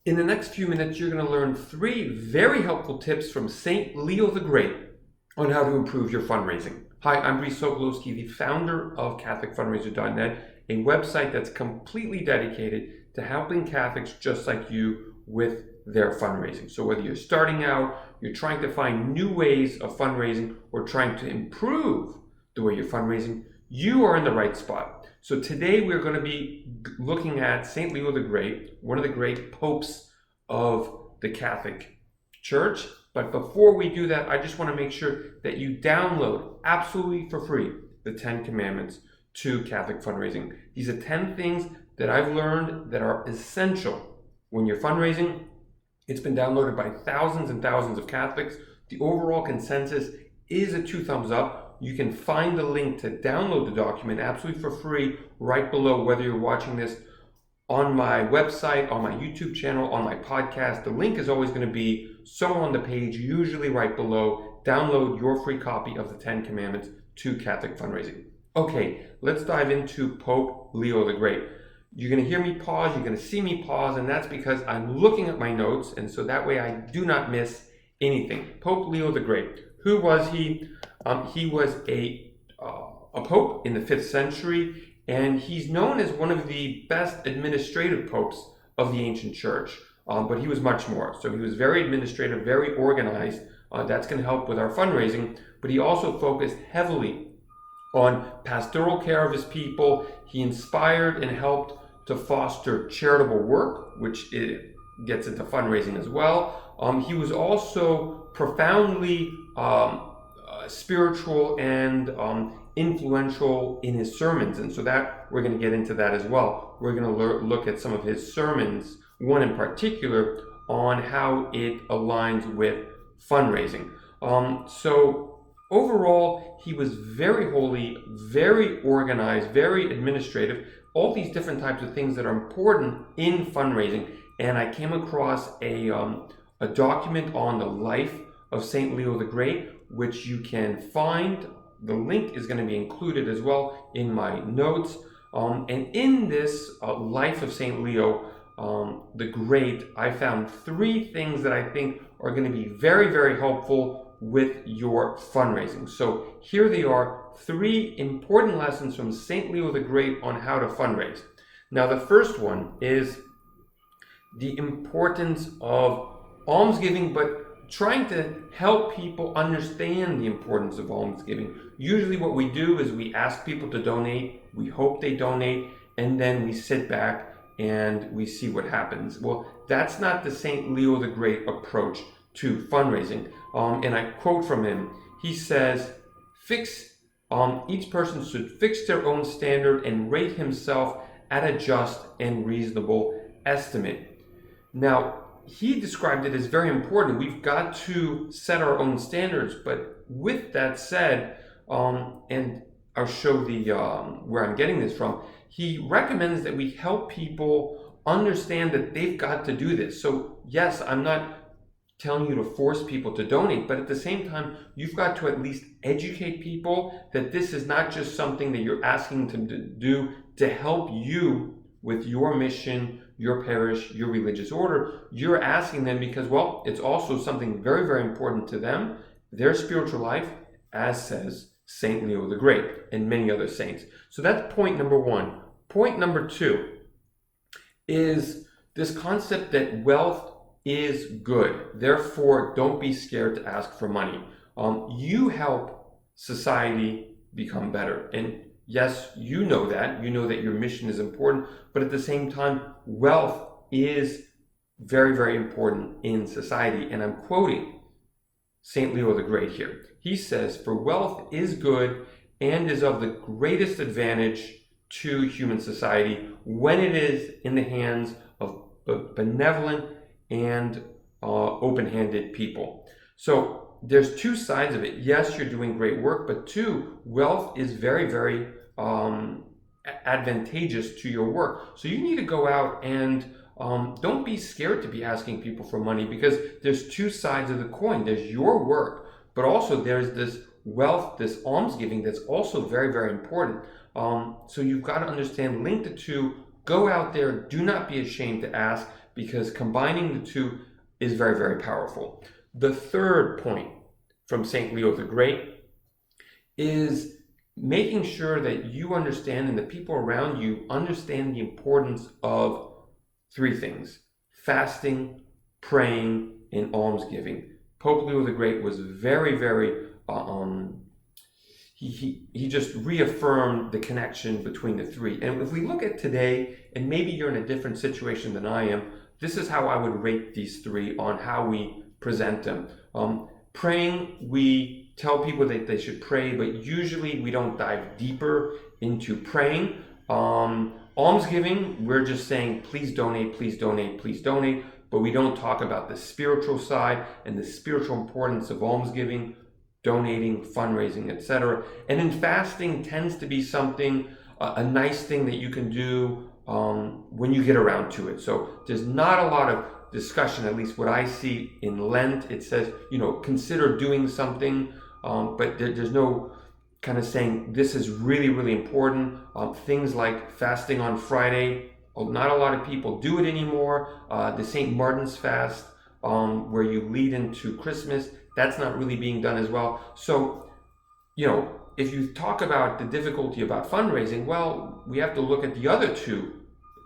In the next few minutes, you're going to learn 3 very helpful tips from St. Leo the Great on how to improve your fundraising. Hi, I'm Brice Sokolowski, the founder of CatholicFundraiser.net, a website that's completely dedicated to helping Catholics just like you with their fundraising. So whether you're starting out, you're trying to find new ways of fundraising, or trying to improve the way you're fundraising, you are in the right spot. So today we're going to be looking at St. Leo the Great, one of the great popes of the Catholic Church. But before we do that, I just want to make sure that you download absolutely for free the 10 Commandments to Catholic Fundraising. These are 10 things that I've learned that are essential when you're fundraising. It's been downloaded by thousands and thousands of Catholics. The overall consensus is a 2 thumbs up. You can find the link to download the document absolutely for free right below, whether you're watching this on my website, on my YouTube channel, on my podcast. The link is always going to be somewhere on the page, usually right below. Download your free copy of the 10 Commandments to Catholic Fundraising. Okay, let's dive into Pope Leo the Great. You're going to hear me pause, you're going to see me pause, and that's because I'm looking at my notes, and so that way I do not miss anything. Pope Leo the Great. Who was he? He was a pope in the 5th century, and he's known as one of the best administrative popes of the ancient church, but he was much more. So he was very administrative, very organized. That's going to help with our fundraising, but he also focused heavily on pastoral care of his people. He inspired and helped to foster charitable work, which it gets into fundraising as well. He was also profoundly spiritual and influential in his sermons, and so that we're going to get into that as well. We're going to look at some of his sermons, one in particular, on how it aligns with fundraising. So overall, he was very holy, very organized, very administrative, all these different types of things that are important in fundraising. And I came across a document on the life of St. Leo the Great, which you can find. The link is going to be included as well in my notes. And in this life of St. Leo the Great, I found 3 things that I think are going to be very, very helpful with your fundraising. So here they are, 3 important lessons from St. Leo the Great on how to fundraise. Now, the first one is the importance of almsgiving, but trying to help people understand the importance of almsgiving. Usually what we do is we ask people to donate, we hope they donate, and then we sit back and we see what happens. Well, that's not the St. Leo the Great approach to fundraising. And I quote from him. He says, each person should fix their own standard and rate himself at a just and reasonable estimate. Now, he described it as very important. We've got to set our own standards. But with that said, and I'll show the where I'm getting this from, he recommends that we help people understand that they've got to do this. So yes, I'm not telling you to force people to donate, but at the same time, you've got to at least educate people that this is not just something that you're asking them to do to help you with your mission, your parish, your religious order. You're asking them because, well, it's also something very, very important to them, their spiritual life, as says St. Leo the Great and many other saints. So that's point number 1. Point number 2 is this concept that wealth is good. Therefore, don't be scared to ask for money. You help society become better. And yes, you know that your mission is important, but at the same time, wealth is very, very important in society. And I'm quoting St. Leo the Great here. He says, "For wealth is good and is of the greatest advantage to human society when it is in the hands of benevolent and open-handed people." So there's 2 sides of it. Yes, you're doing great work, but 2, wealth is very, very advantageous to your work. So you need to go out and don't be scared to be asking people for money, because there's 2 sides of the coin. There's your work, but also there's this wealth, this almsgiving that's also very, very important. So you've got to understand, link the 2, go out there, do not be ashamed to ask, because combining the two is very, very powerful. The third point from St. Leo the Great is making sure that you understand and the people around you understand the importance of three things: fasting, praying, and almsgiving. Pope Leo the Great was very, very, he just reaffirmed the connection between the three. And if we look at today, and maybe you're in a different situation than I am, this is how I would rate these three on how we present them. Praying, we tell people that they should pray, but usually we don't dive deeper into praying. Almsgiving, we're just saying, please donate, please donate, please donate, but we don't talk about the spiritual side and the spiritual importance of almsgiving, donating, fundraising, etc. And then fasting tends to be something, a nice thing that you can do when you get around to it. So there's not a lot of discussion, at least what I see in Lent. It says, consider doing something, but there's no kind of saying this is really, really important. Things like fasting on Friday, not a lot of people do it anymore. The St. Martin's fast, where you lead into Christmas, that's not really being done as well. So, if you talk about the difficulty about fundraising, well, we have to look at the other two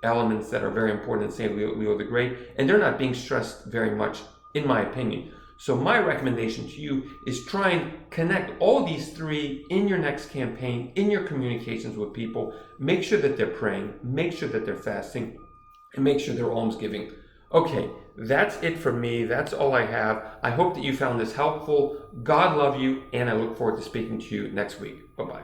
elements that are very important in St. Leo the Great, and they're not being stressed very much, in my opinion. So my recommendation to you is try and connect all these three in your next campaign, in your communications with people. Make sure that they're praying, make sure that they're fasting, and make sure they're almsgiving. Okay, that's it for me. That's all I have. I hope that you found this helpful. God love you, and I look forward to speaking to you next week. Bye-bye.